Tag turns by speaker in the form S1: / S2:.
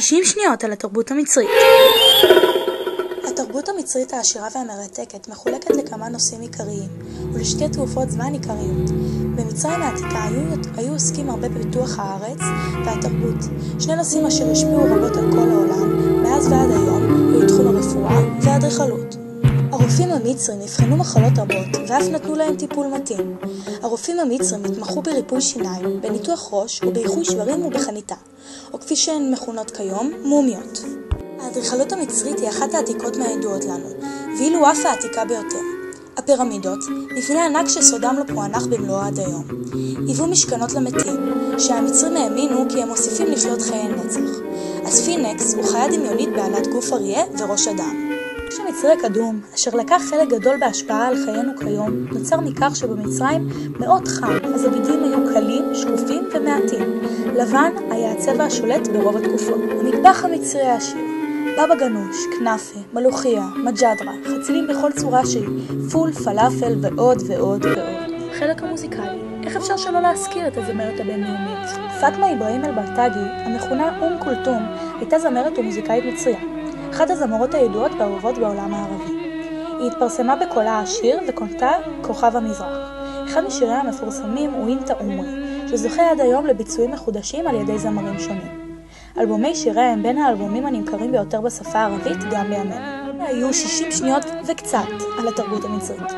S1: 60 שניות על התרבות המצרית.
S2: התרבות המצרית העשירה והמרתקת מחולקת לכמה נושאים עיקריים ולשתי תקופות זמן עיקריות. במצרים העתיקה היו עוסקים הרבה בפיתוח הארץ והתרבות, שני נושאים אשר השפיעו רבות על כל העולם מאז ועד היום היו תחום הרפואה והאדריכלות. הרופאים המצרים נבחנו מחלות רבות ואף נתנו להם טיפול מתאים. הרופאים המצרים התמחו בריפוי שיניים, בניתוח ראש ובאיחוי שברים ובחניתה, או כפי שהן מכונות כיום, מומיות. האדריכלות המצרית היא אחת העתיקות מהידועות לנו, ואילו אף העתיקה ביותר. הפירמידות, מבנה ענק שסודם לא פוענח במלואו עד היום. היוו משכנות למתים, שהמצרים האמינו כי הם מוסיפים לחיות חיי נצח. הספינקס הוא חיה דמיונית בעלת גוף אריה וראש אדם. המצרי הקדום, אשר לקח חלק גדול בהשפעה על חיינו כיום, נוצר מכך שבמצרים מאוד חם, אז הבידים היו קלים, שקופים ומעטים. לבן היה הצבע השולט ברוב התקופות. המטבח המצרי העשיר, בבא גנוש, כנאפה, מלוכיה, מג'דרה, חצילים בכל צורה שהיא, פול, פלאפל ועוד ועוד ועוד. חלק המוזיקלי, איך אפשר שלא להזכיר את הזמרת הבינלאומית? פאטמה אברהים אל-בלטגי, המכונה כולתום, הייתה זמרת ומוזיקאית מצריה. אחת הזמרות הידועות והאהובות בעולם הערבי. היא התפרסמה בקולה העשיר וכונתה כוכב המזרח. אחד משיריה המפורסמים הוא אינטה אומרי, שזוכה עד היום לביצועים מחודשים על ידי זמרים שונים. אלבומי שיריה הם בין האלבומים הנמכרים ביותר בשפה הערבית גם בימינו. היו 60 שניות וקצת על התרבות המצרית.